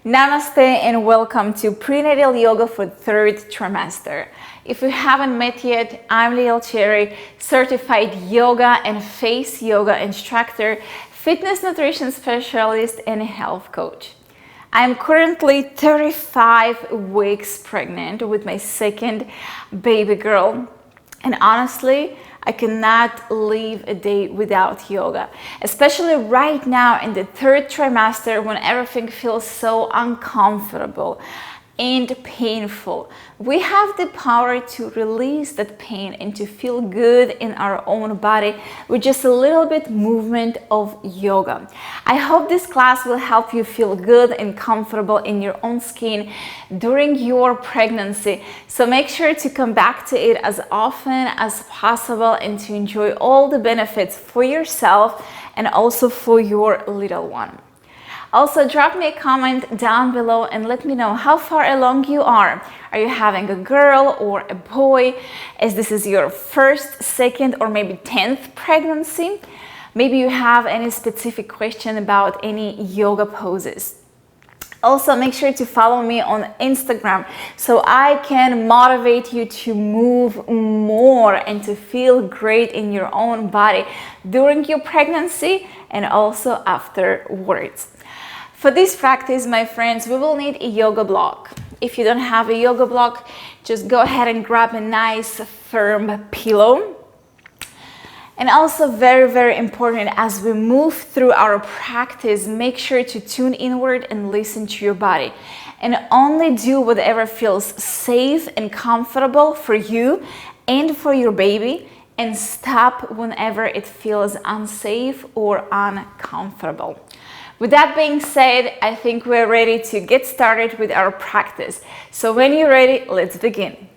Namaste and welcome to Prenatal Yoga for third trimester. If you haven't met yet, I'm Cheri, certified yoga and face yoga instructor, fitness nutrition specialist, and health coach. I'm currently 35 weeks pregnant with my second baby girl, and honestly, I cannot live a day without yoga, especially right now in the third trimester when everything feels so uncomfortable and painful. We have the power to release that pain and to feel good in our own body with just a little bit movement of yoga. I hope this class will help you feel good and comfortable in your own skin during your pregnancy. So make sure to come back to it as often as possible and to enjoy all the benefits for yourself and also for your little one. Also, drop me a comment down below and let me know how far along you are. Are you having a girl or a boy? As this is your first, second, or maybe 10th pregnancy? Maybe you have any specific question about any yoga poses. Also, make sure to follow me on Instagram so I can motivate you to move more and to feel great in your own body during your pregnancy and also afterwards. For this practice, my friends, we will need a yoga block. If you don't have a yoga block, just go ahead and grab a nice firm pillow. And also very, very important, as we move through our practice, make sure to tune inward and listen to your body. And only do whatever feels safe and comfortable for you and for your baby, and stop whenever it feels unsafe or uncomfortable. With that being said, I think we're ready to get started with our practice. So when you're ready, let's begin.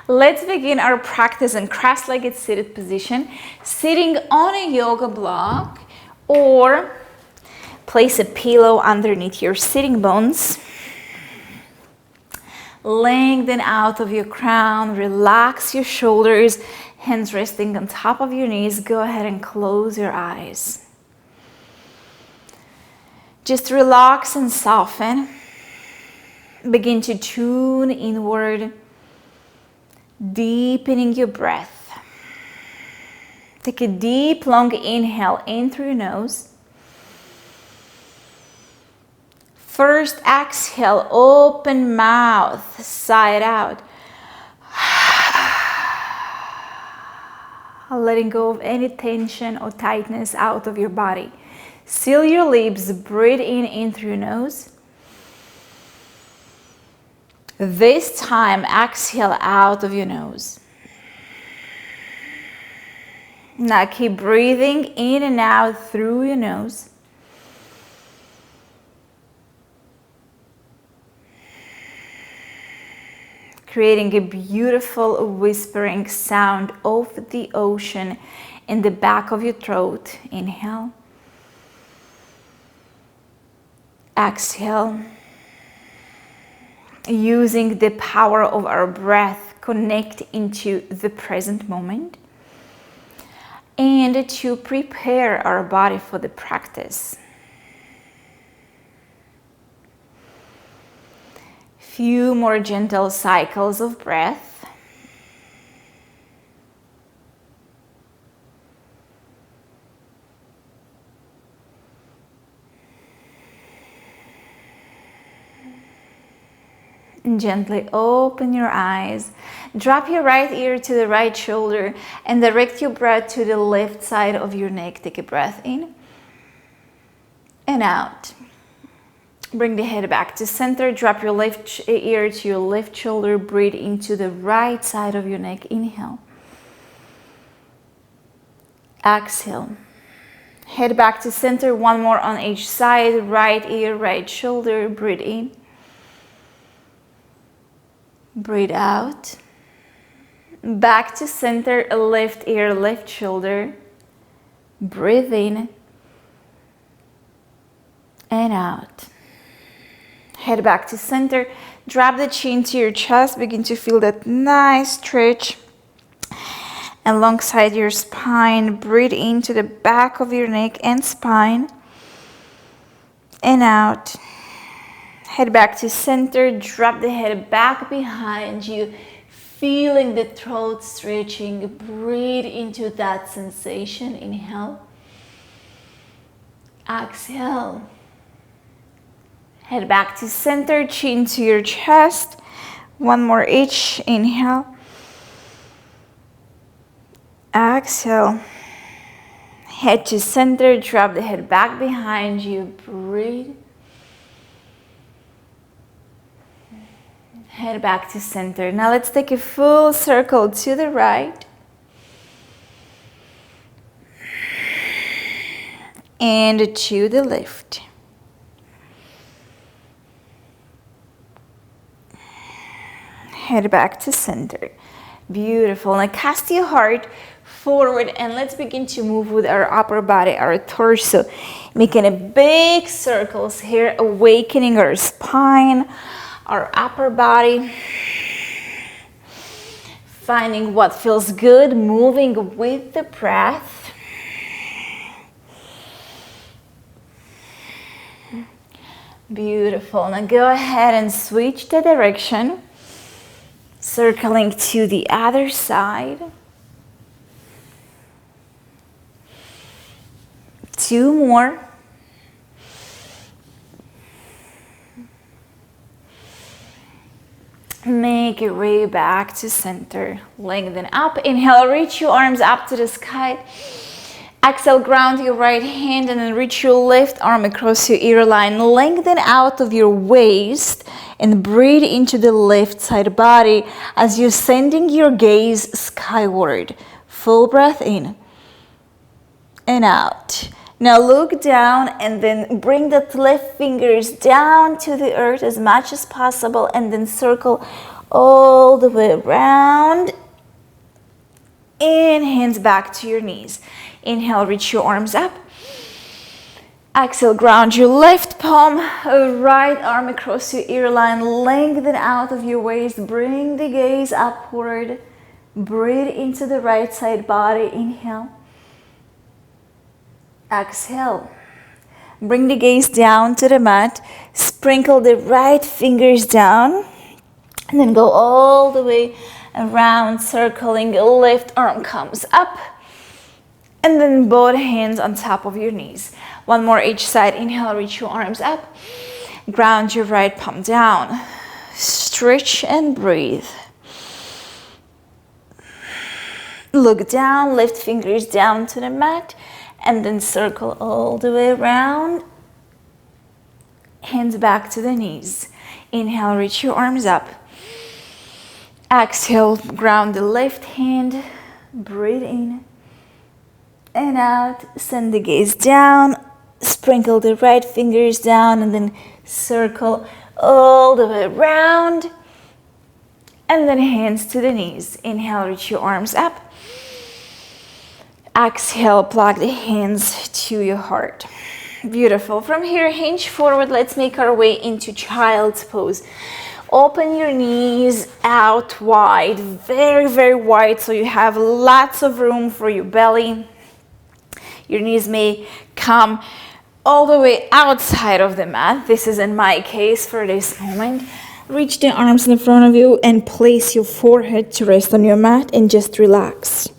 Let's begin our practice in cross-legged seated position, sitting on a yoga block, or place a pillow underneath your sitting bones. Lengthen out of your crown, relax your shoulders, hands resting on top of your knees. Go ahead and close your eyes. Just relax and soften. Begin to tune inward, deepening your breath. Take a deep, long inhale in through your nose. First exhale, open mouth, side out. Letting go of any tension or tightness out of your body. Seal your lips, breathe in through your nose. This time, exhale out of your nose. Now keep breathing in and out through your nose. Creating a beautiful whispering sound of the ocean in the back of your throat. Inhale. Exhale. Using the power of our breath, connect into the present moment and to prepare our body for the practice. Few more gentle cycles of breath. And gently open your eyes. Drop your right ear to the right shoulder and direct your breath to the left side of your neck. Take a breath in and out. Bring the head back to center. Drop your left ear to your left shoulder. Breathe into the right side of your neck. Inhale. Exhale. Head back to center. One more on each side. Right ear, right shoulder. Breathe in. Breathe out. Back to center, left ear, left shoulder. Breathe in and out. Head back to center. Drop the chin to your chest. Begin to feel that nice stretch alongside your spine. Breathe into the back of your neck and spine. And out. Head back to center. Drop the head back behind you. Feeling the throat stretching. Breathe into that sensation. Inhale. Exhale. Head back to center. Chin to your chest. One more each. Inhale. Exhale. Head to center. Drop the head back behind you. Breathe. Head back to center. Now let's take a full circle to the right. And to the left. Head back to center. Beautiful. Now cast your heart forward and let's begin to move with our upper body, our torso. Making a big circles here, awakening our spine, our upper body. Finding what feels good, moving with the breath. Beautiful. Now go ahead and switch the direction. Circling to the other side. 2 more. Make your way back to center. Lengthen up. Inhale, reach your arms up to the sky. Exhale, ground your right hand and then reach your left arm across your ear line. Lengthen out of your waist and breathe into the left side body as you're sending your gaze skyward. Full breath in and out. Now look down and then bring the left fingers down to the earth as much as possible and then circle all the way around. And hands back to your knees. Inhale, reach your arms up. Exhale, ground your left palm, right arm across your ear line. Lengthen out of your waist. Bring the gaze upward. Breathe into the right side body. Inhale. Exhale. Bring the gaze down to the mat. Sprinkle the right fingers down. And then go all the way around, circling. Left arm comes up. And then both hands on top of your knees. One more each side. Inhale, reach your arms up. Ground your right palm down. Stretch and breathe. Look down, lift fingers down to the mat. And then circle all the way around. Hands back to the knees. Inhale, reach your arms up. Exhale, ground the left hand. Breathe in. And out. Send the gaze down. Sprinkle the right fingers down. And then circle all the way around. And then hands to the knees. Inhale, reach your arms up. Exhale, plug the hands to your heart. Beautiful. From here, hinge forward. Let's make our way into child's pose. Open your knees out wide, very, very wide, so you have lots of room for your belly. Your knees may come all the way outside of the mat. This is in my case for this moment. Reach the arms in front of you and place your forehead to rest on your mat and just relax.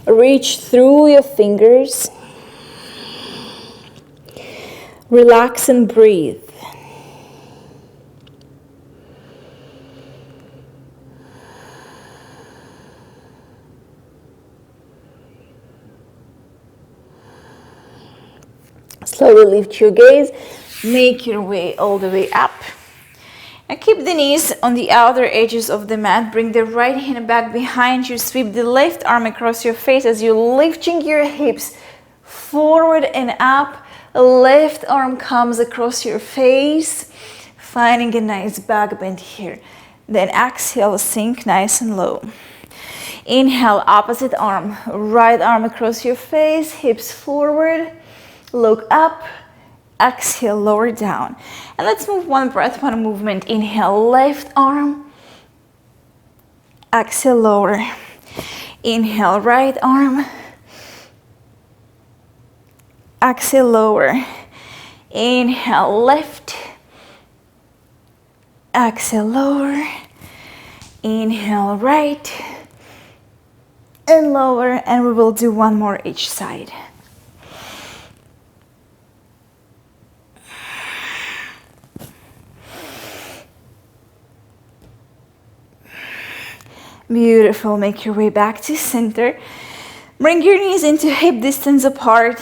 Reach through your fingers. Relax and breathe. Slowly lift your gaze. Make your way all the way up. Now keep the knees on the outer edges of the mat. Bring the right hand back behind you. Sweep the left arm across your face as you're lifting your hips forward and up. Left arm comes across your face. Finding a nice back bend here. Then exhale, sink nice and low. Inhale, opposite arm, right arm across your face, hips forward, look up, exhale, lower down. And let's move one breath, one movement. Inhale, left arm, exhale, lower. Inhale, right arm, exhale, lower. Inhale, left, exhale, lower. Inhale, right, and lower, and we will do one more each side. Beautiful. Make your way back to center. Bring your knees into hip distance apart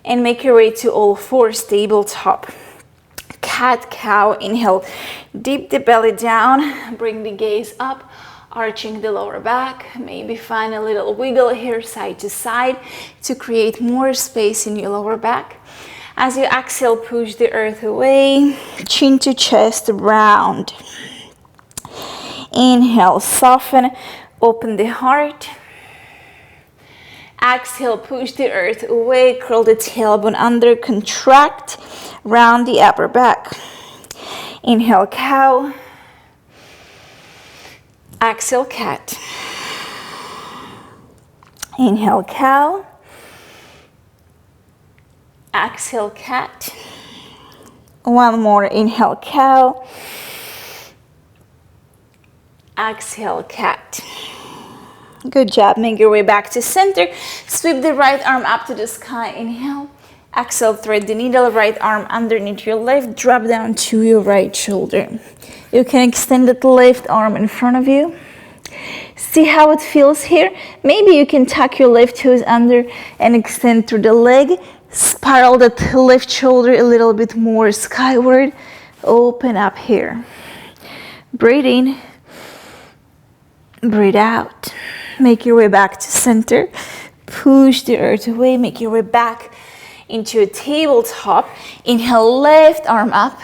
and make your way to all fours, tabletop. Cat, cow. Inhale, dip the belly down, bring the gaze up, arching the lower back. Maybe find a little wiggle here side to side to create more space in your lower back. As you exhale, push the earth away, chin to chest, round. Inhale, soften, open the heart. Exhale, push the earth away, curl the tailbone under, contract, round the upper back. Inhale, cow. Exhale, cat. Inhale, cow. Exhale, cat. One more. Inhale, cow. Exhale, cat. Good job. Make your way back to center. Sweep the right arm up to the sky. Inhale. Exhale, thread the needle. Right arm underneath your left. Drop down to your right shoulder. You can extend that left arm in front of you. See how it feels here? Maybe you can tuck your left toes under and extend through the leg. Spiral that left shoulder a little bit more skyward. Open up here. Breathe in. Breathe out. Make your way back to center. Push the earth away. Make your way back into a tabletop. Inhale, left arm up.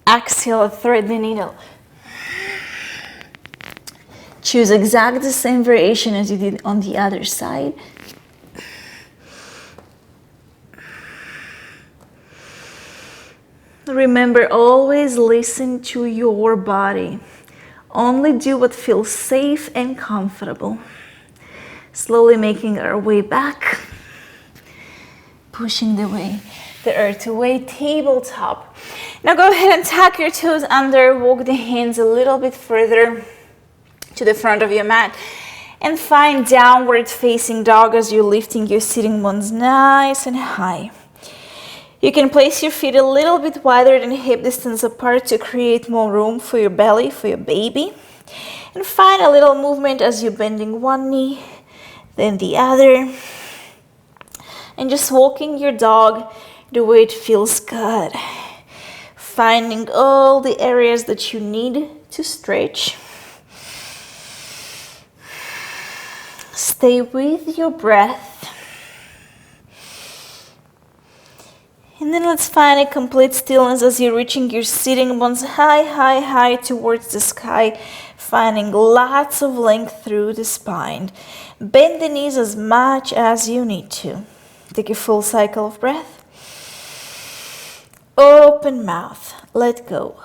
Exhale, thread the needle. Choose exactly the same variation as you did on the other side. Remember, always listen to your body. Only do what feels safe and comfortable. Slowly making our way back. Pushing the earth away, tabletop. Now go ahead and tuck your toes under. Walk the hands a little bit further to the front of your mat. And find downward facing dog as you're lifting your sitting bones nice and high. You can place your feet a little bit wider than hip distance apart to create more room for your belly, for your baby. And find a little movement as you're bending one knee, then the other. And just walking your dog the way it feels good. Finding all the areas that you need to stretch. Stay with your breath. And then let's find a complete stillness as you're reaching your sitting bones high, high, high towards the sky. Finding lots of length through the spine. Bend the knees as much as you need to. Take a full cycle of breath. Open mouth. Let go.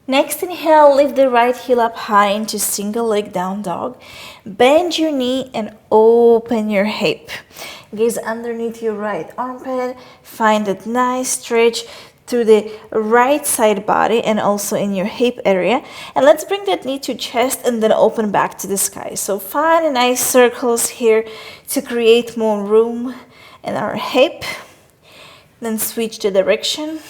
Next, inhale, lift the right heel up high into single leg down dog. Bend your knee and open your hip. Gaze underneath your right armpit. Find that nice stretch through the right side body and also in your hip area. And let's bring that knee to chest and then open back to the sky. So find nice circles here to create more room in our hip. Then switch the direction.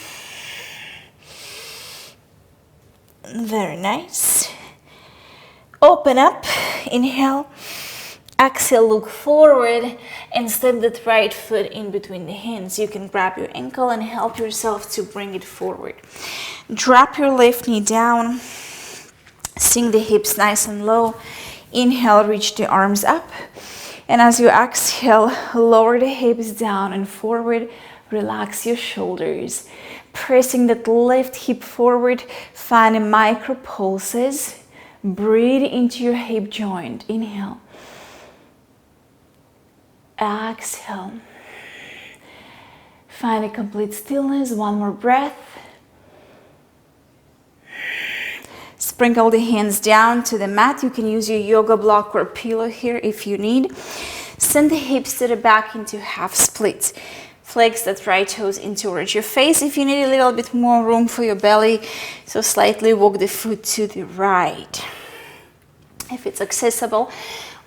Very nice. Open up. Inhale. Exhale, look forward and step that right foot in between the hands. You can grab your ankle and help yourself to bring it forward. Drop your left knee down. Sink the hips nice and low. Inhale, reach the arms up. And as you exhale, lower the hips down and forward. Relax your shoulders. Pressing that left hip forward, find micro pulses. Breathe into your hip joint. Inhale. Exhale. Find a complete stillness. One more breath. Sprinkle the hands down to the mat. You can use your yoga block or pillow here if you need. Send the hips to the back into half splits. Flex that right toes in towards your face if you need a little bit more room for your belly. So slightly walk the foot to the right. If it's accessible,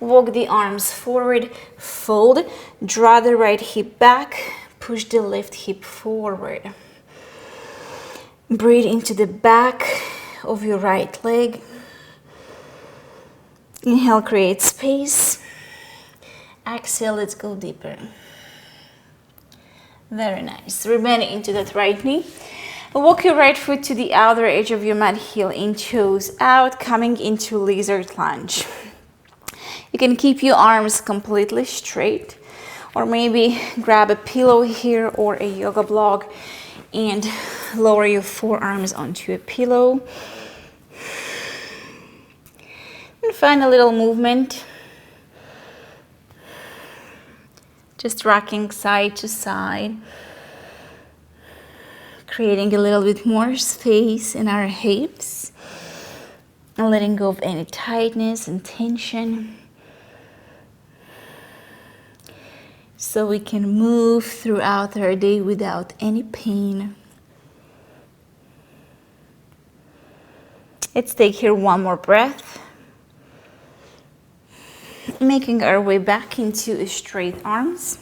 walk the arms forward, fold, draw the right hip back, push the left hip forward. Breathe into the back of your right leg. Inhale, create space. Exhale, let's go deeper. Very nice. Remain into that right knee. Walk your right foot to the outer edge of your mat, heel in, toes out, coming into lizard lunge. You can keep your arms completely straight, or maybe grab a pillow here or a yoga block and lower your forearms onto a pillow. And find a little movement. Just rocking side to side, creating a little bit more space in our hips, and letting go of any tightness and tension, so we can move throughout our day without any pain. Let's take here one more breath. Making our way back into straight arms.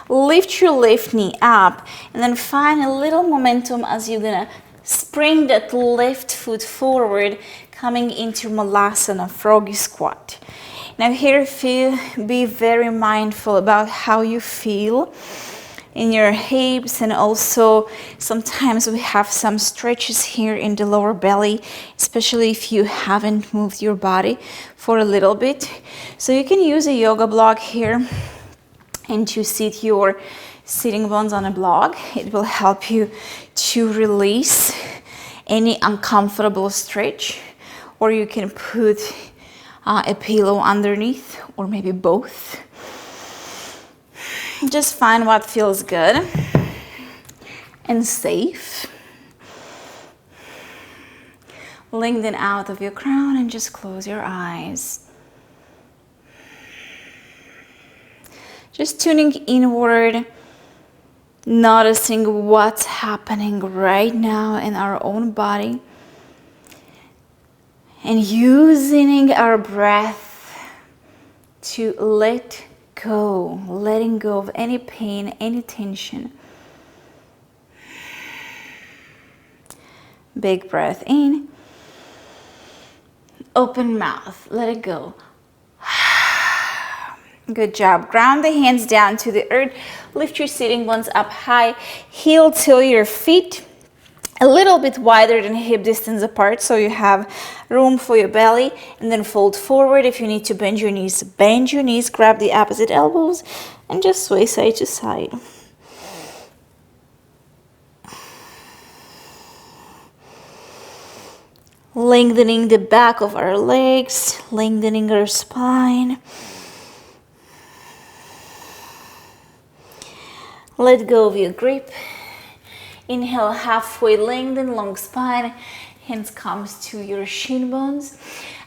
Lift your left knee up and then find a little momentum as you're gonna spring that left foot forward, coming into Malasana, froggy squat. Now here, be very mindful about how you feel in your hips, and also sometimes we have some stretches here in the lower belly, especially if you haven't moved your body for a little bit. So you can use a yoga block here and to sit your sitting bones on a block. It will help you to release any uncomfortable stretch, or you can put a pillow underneath, or maybe both. Just find what feels good and safe. Lengthen out of your crown and just close your eyes. Just tuning inward, noticing what's happening right now in our own body, and using our breath to let go, letting go of any pain, any tension. Big breath in, open mouth, let it go. Good job. Ground the hands down to the earth. Lift your sitting bones up high. Heel till your feet a little bit wider than hip distance apart, so you have room for your belly, and then fold forward. If you need to bend your knees, grab the opposite elbows and just sway side to side. Lengthening the back of our legs, lengthening our spine. Let go of your grip. Inhale, halfway lengthen, long spine. Hands comes to your shin bones.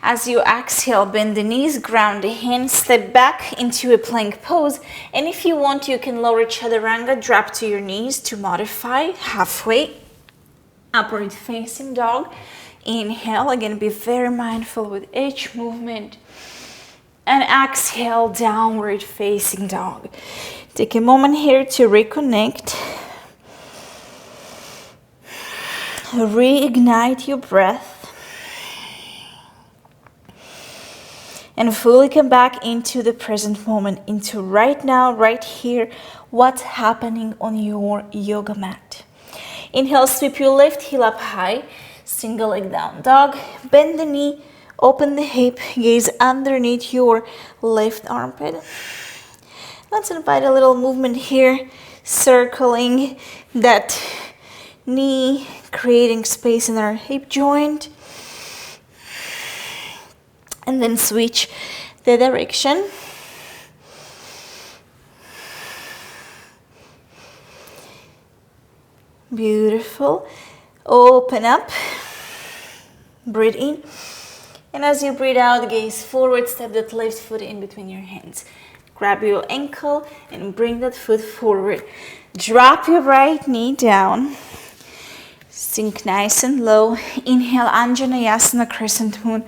As you exhale, bend the knees, ground the hands, step back into a plank pose. And if you want, you can lower chaturanga, drop to your knees to modify halfway. Upward facing dog. Inhale, again, be very mindful with each movement. And exhale, downward facing dog. Take a moment here to reconnect. Reignite your breath. And fully come back into the present moment, into right now, right here, what's happening on your yoga mat. Inhale, sweep your left heel up high, single leg down dog, bend the knee, open the hip, gaze underneath your left armpit. Let's invite a little movement here. circling that knee, creating space in our hip joint. And then switch the direction. Beautiful. Open up. Breathe in. And as you breathe out, gaze forward, step that left foot in between your hands. Grab your ankle and bring that foot forward. Drop your right knee down. Sink nice and low. Inhale, Anjaneyasana, crescent moon.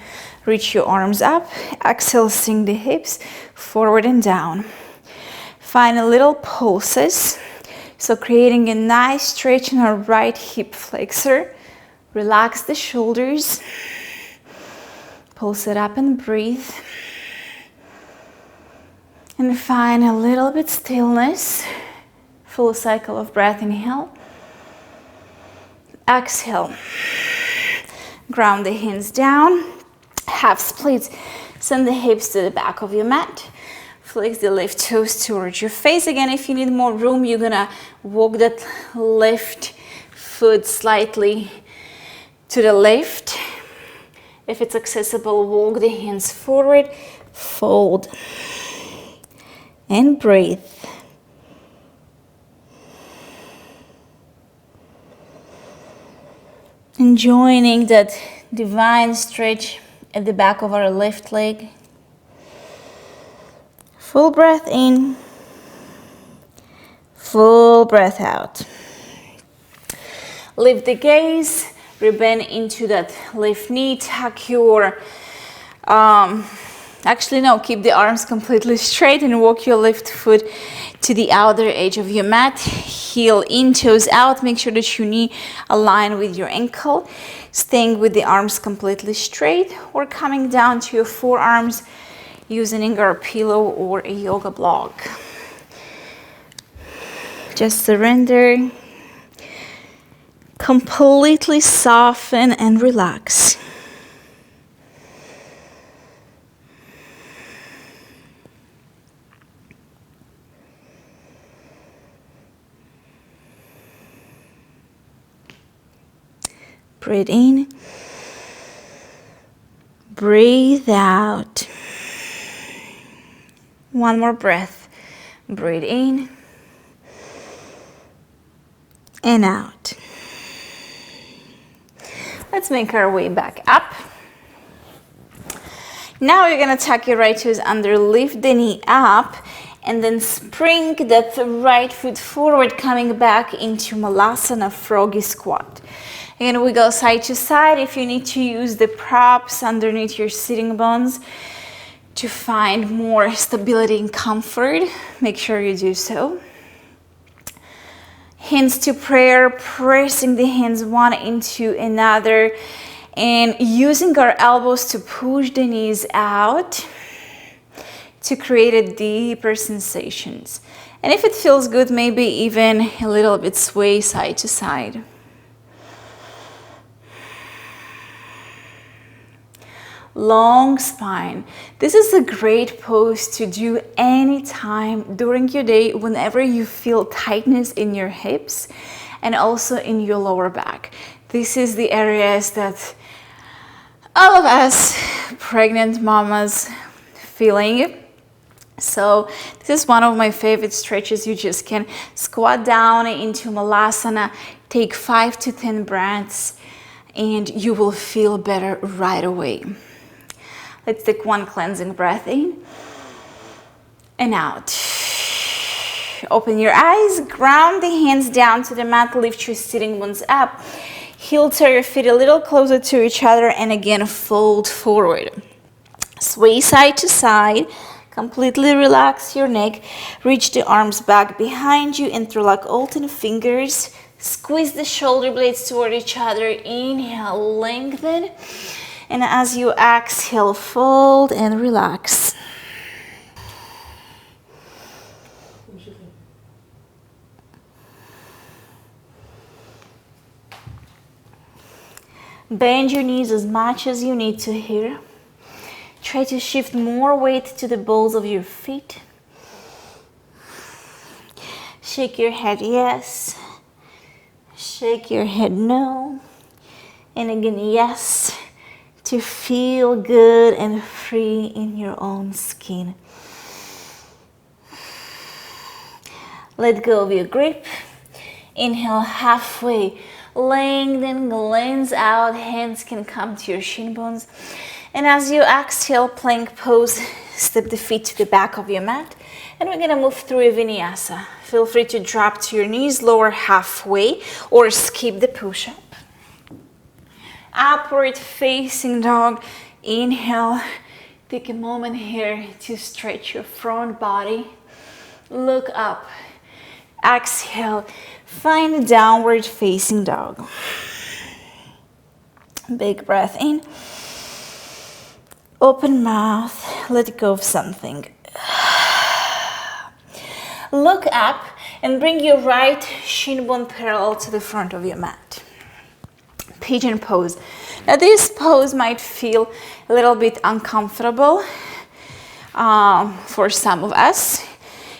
Reach your arms up. Exhale, sink the hips forward and down. Find a little pulses. So creating a nice stretch in our right hip flexor. Relax the shoulders. Pulse it up and breathe. And find a little bit stillness. Full cycle of breath. Inhale. Exhale. Ground the hands down. Half splits. Send the hips to the back of your mat. Flex the left toes towards your face. Again, if you need more room, you're gonna walk that left foot slightly to the left. If it's accessible, walk the hands forward, fold, and breathe. And joining that divine stretch at the back of our left leg. Full breath in, full breath out. Lift the gaze, rebend into that left knee, tuck your, keep the arms completely straight and walk your left foot to the outer edge of your mat. Heel in, toes out, make sure that your knee align with your ankle. Staying with the arms completely straight or coming down to your forearms using our pillow or a yoga block. Just surrender. Completely soften and relax. Breathe in. Breathe out. One more breath. Breathe in and out. Let's make our way back up. Now you're gonna tuck your right toes under, lift the knee up, and then spring that right foot forward, coming back into Malasana, froggy squat. Again, we go side to side. If you need to use the props underneath your sitting bones to find more stability and comfort, make sure you do so. Hands to prayer, pressing the hands one into another and using our elbows to push the knees out to create a deeper sensations. And if it feels good, maybe even a little bit sway side to side. Long spine. This is a great pose to do anytime during your day whenever you feel tightness in your hips and also in your lower back. This is the areas that all of us pregnant mamas feeling. So this is one of my favorite stretches. You just can squat down into Malasana, take 5 to 10 breaths, and you will feel better right away. Let's take one cleansing breath in and out. Open your eyes, ground the hands down to the mat, lift your sitting bones up. Heel to your feet a little closer to each other and again fold forward. Sway side to side, completely relax your neck. Reach the arms back behind you, interlock all 10 fingers. Squeeze the shoulder blades toward each other. Inhale, lengthen. And as you exhale, fold and relax. Bend your knees as much as you need to here. Try to shift more weight to the balls of your feet. Shake your head yes. Shake your head no. And again, yes, to feel good and free in your own skin. Let go of your grip. Inhale halfway. Lengthen, glance out. Hands can come to your shin bones. And as you exhale, plank pose, step the feet to the back of your mat. And we're gonna move through a vinyasa. Feel free to drop to your knees, lower halfway, or skip the push-up. Upward facing dog. Inhale. Take a moment here to stretch your front body. Look up. Exhale. Find a downward facing dog. Big breath in. Open mouth. Let go of something. Look up and bring your right shin bone parallel to the front of your mat. Pigeon pose. Now this pose might feel a little bit uncomfortable for some of us.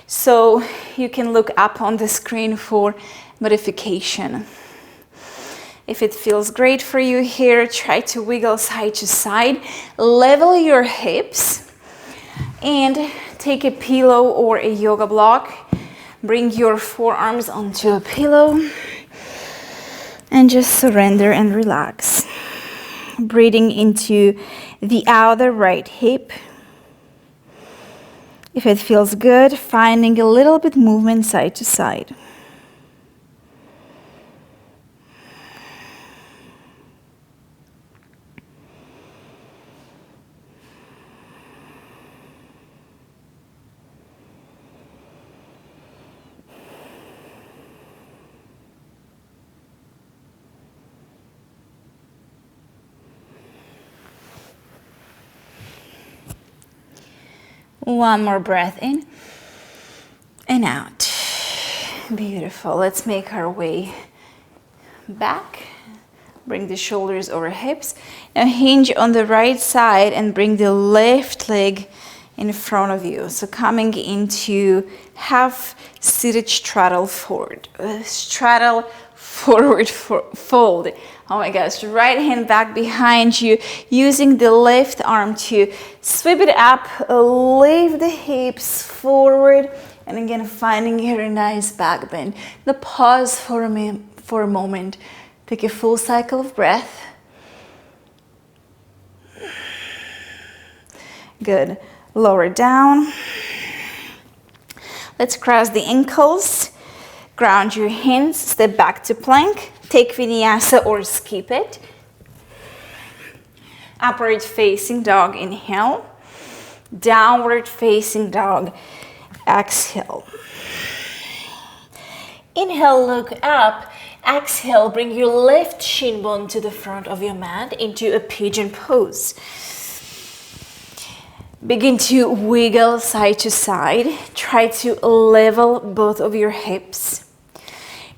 So you can look up on the screen for modification. If it feels great for you here, try to wiggle side to side. Level your hips and take a pillow or a yoga block. Bring your forearms onto a pillow and just surrender and relax. Breathing into the outer right hip. If it feels good, finding a little bit movement side to side. One more breath in and out. Beautiful. Let's make our way back. Bring the shoulders over hips. Now hinge on the right side and bring the left leg in front of you. So coming into half seated straddle forward. Straddle forward fold. Oh my gosh, right hand back behind you, using the left arm to sweep it up, lift the hips forward, and again finding here a nice back bend. Now pause for a moment. Take a full cycle of breath. Good. Lower down. Let's cross the ankles. Ground your hands, step back to plank. Take vinyasa or skip it. Upward facing dog, inhale. Downward facing dog, exhale. Inhale, look up. Exhale, bring your left shin bone to the front of your mat into a pigeon pose. Begin to wiggle side to side. Try to level both of your hips.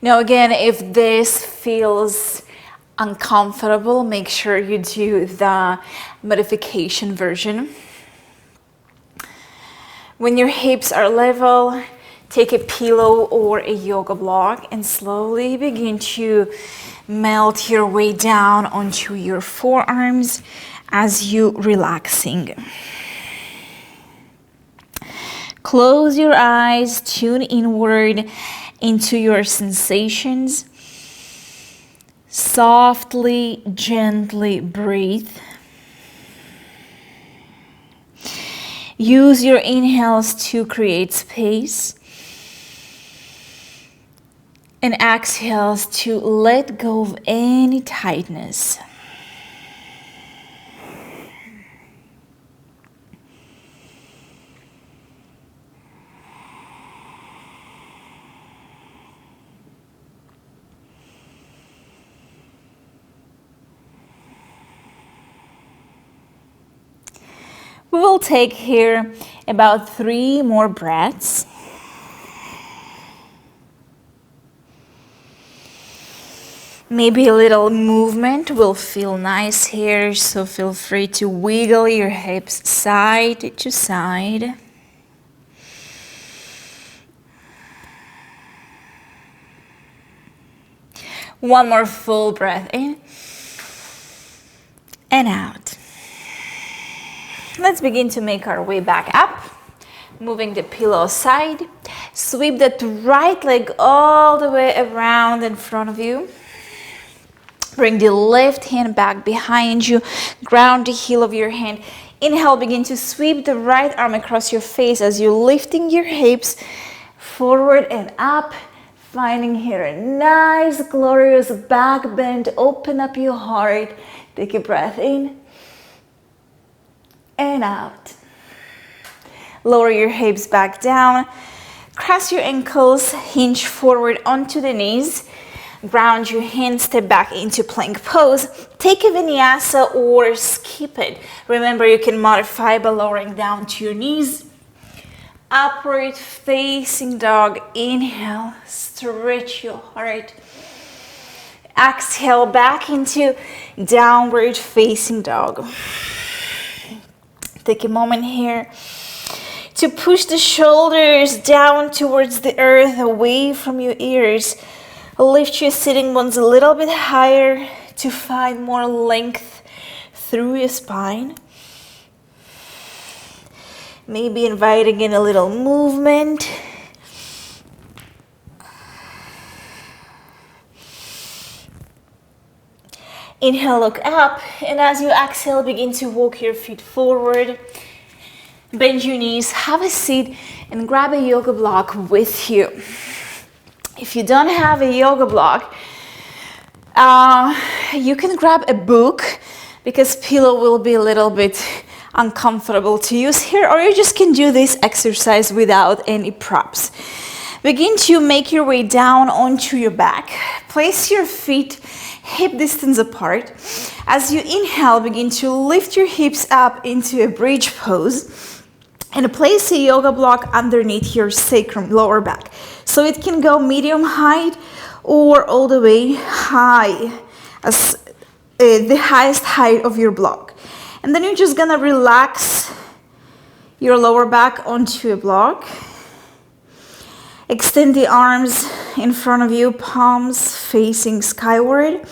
Now again, if this feels uncomfortable, make sure you do the modification version. When your hips are level, take a pillow or a yoga block and slowly begin to melt your way down onto your forearms as you relaxing. Close your eyes, tune inward into your sensations. Softly, gently breathe. Use your inhales to create space and exhales to let go of any tightness. We will take here about 3 more breaths. Maybe a little movement will feel nice here, so feel free to wiggle your hips side to side. One more full breath in and out. Let's begin to make our way back up. Moving the pillow aside. Sweep that right leg all the way around in front of you. Bring the left hand back behind you. Ground the heel of your hand. Inhale, begin to sweep the right arm across your face as you're lifting your hips forward and up. Finding here a nice, glorious back bend. Open up your heart. Take a breath in and out. Lower your hips back down. Cross your ankles, hinge forward onto the knees. Ground your hands, step back into plank pose. Take a vinyasa or skip it. Remember, you can modify by lowering down to your knees. Upward facing dog. Inhale, stretch your heart. Exhale, back into downward facing dog. Take a moment here to push the shoulders down towards the earth, away from your ears. Lift your sitting bones a little bit higher to find more length through your spine. Maybe inviting in a little movement. Inhale, look up, and as you exhale, begin to walk your feet forward. Bend your knees, have a seat, and grab a yoga block with you. If you don't have a yoga block, you can grab a book because pillow will be a little bit uncomfortable to use here, or you just can do this exercise without any props. Begin to make your way down onto your back. Place your feet hip distance apart. As you inhale, begin to lift your hips up into a bridge pose. And place a yoga block underneath your sacrum, lower back. So it can go medium height or all the way high, as the highest height of your block. And then you're just gonna relax your lower back onto a block. Extend the arms in front of you, palms facing skyward.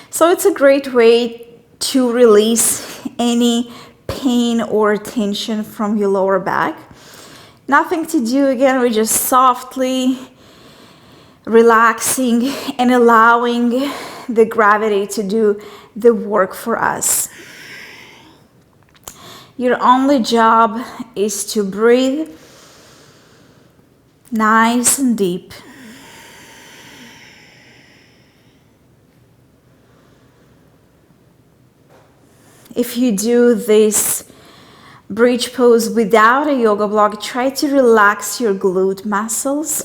So it's a great way to release any pain or tension from your lower back. Nothing to do, again, we're just softly relaxing and allowing the gravity to do the work for us. Your only job is to breathe nice and deep. If you do this bridge pose without a yoga block, try to relax your glute muscles.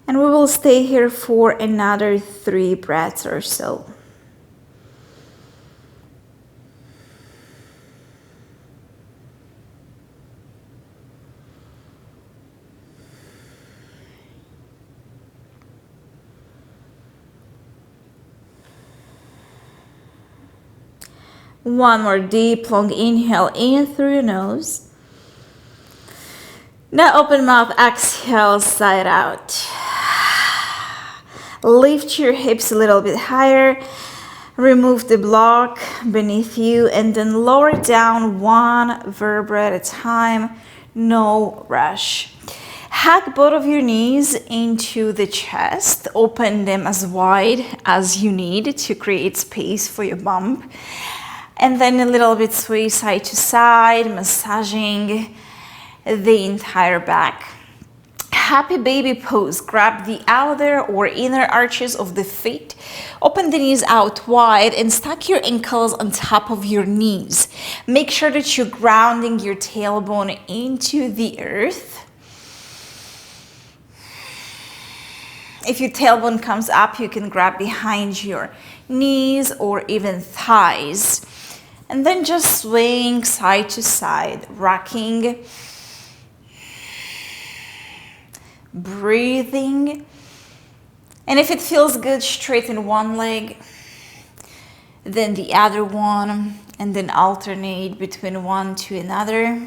And we will stay here for another 3 breaths or so. One more deep, long inhale in through your nose. Now open mouth, exhale, side out. Lift your hips a little bit higher. Remove the block beneath you and then lower down one vertebra at a time. No rush. Hug both of your knees into the chest. Open them as wide as you need to create space for your bump. And then a little bit sway side to side, massaging the entire back. Happy baby pose. Grab the outer or inner arches of the feet. Open the knees out wide and stack your ankles on top of your knees. Make sure that you're grounding your tailbone into the earth. If your tailbone comes up, you can grab behind your knees or even thighs. And then just swaying side to side, rocking, breathing. And if it feels good, straighten one leg, then the other one, and then alternate between one to another.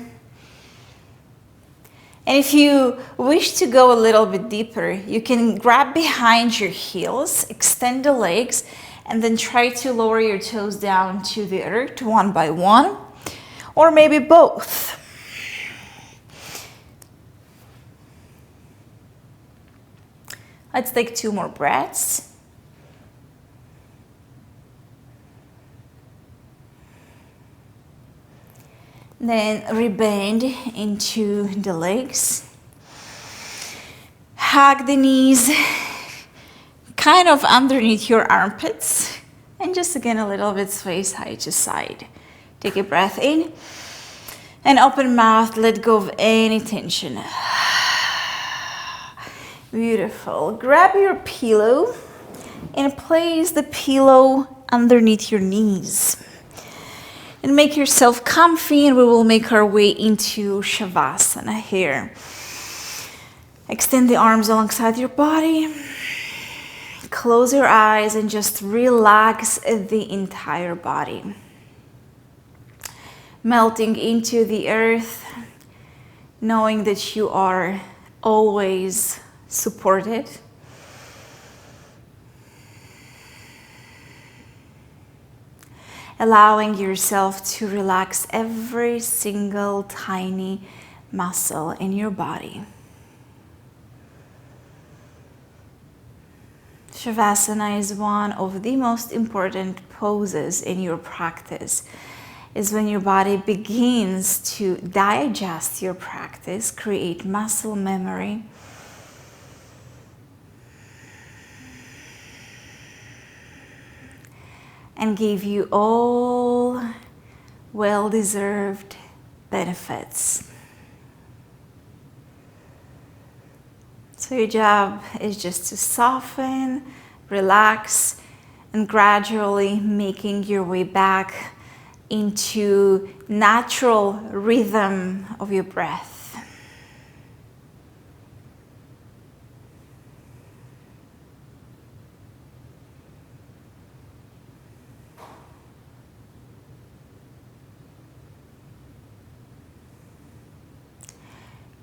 And if you wish to go a little bit deeper, you can grab behind your heels, extend the legs, and then try to lower your toes down to the earth one by one, or maybe both. Let's take 2 more breaths. Then rebend into the legs. Hug the knees kind of underneath your armpits. And just again a little bit sway side to side. Take a breath in. And open mouth, let go of any tension. Beautiful. Grab your pillow and place the pillow underneath your knees. And make yourself comfy, and we will make our way into Shavasana here. Extend the arms alongside your body. Close your eyes and just relax the entire body. Melting into the earth, knowing that you are always supported. Allowing yourself to relax every single tiny muscle in your body. Shavasana is one of the most important poses in your practice. Is when your body begins to digest your practice, create muscle memory, and give you all well-deserved benefits. So your job is just to soften, relax, and gradually making your way back into natural rhythm of your breath.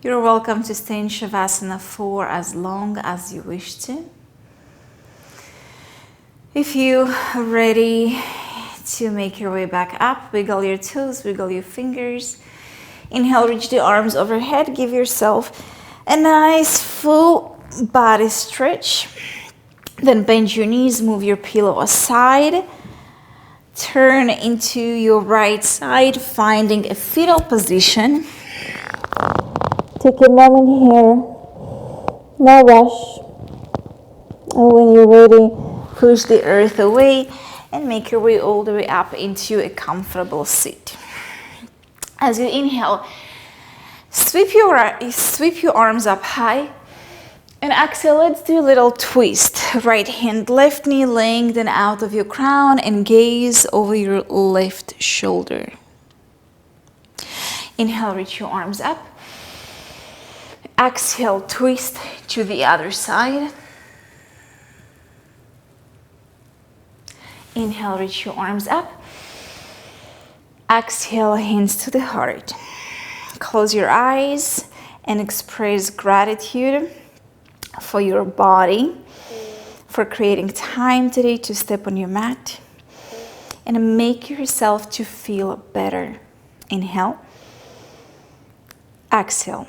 You're welcome to stay in Shavasana for as long as you wish to. If you are ready to make your way back up, wiggle your toes, wiggle your fingers. Inhale, reach the arms overhead. Give yourself a nice full body stretch. Then bend your knees, move your pillow aside. Turn into your right side, finding a fetal position. Take a moment here, no rush. And when you're ready, push the earth away and make your way all the way up into a comfortable seat. As you inhale, sweep your arms up high, and exhale, let's do a little twist. Right hand, left knee laying then out of your crown and gaze over your left shoulder. Inhale, reach your arms up. Exhale, twist to the other side. Inhale, reach your arms up. Exhale, hands to the heart. Close your eyes and express gratitude for your body, for creating time today to step on your mat and make yourself to feel better. Inhale. Exhale.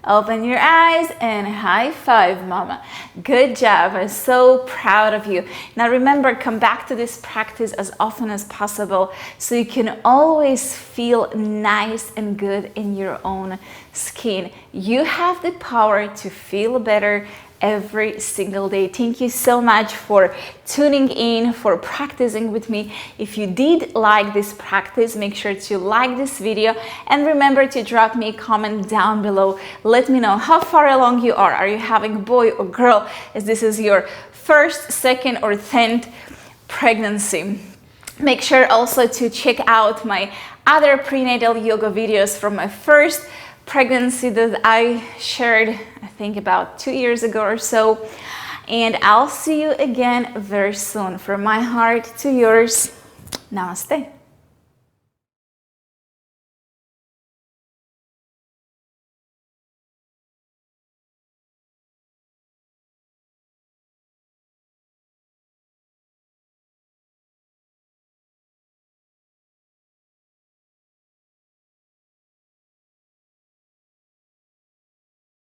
Open your eyes and high five, mama. Good job. I'm so proud of you. Now remember, come back to this practice as often as possible so you can always feel nice and good in your own skin. You have the power to feel better every single day. Thank you so much for tuning in, for practicing with me. If you did like this practice, make sure to like this video and remember to drop me a comment down below. Let me know how far along you are. Are you having a boy or girl? As this is your first, second, or 10th pregnancy. Make sure also to check out my other prenatal yoga videos from my first pregnancy that I shared, I think about 2 years ago or so. And I'll see you again very soon. From my heart to yours, namaste.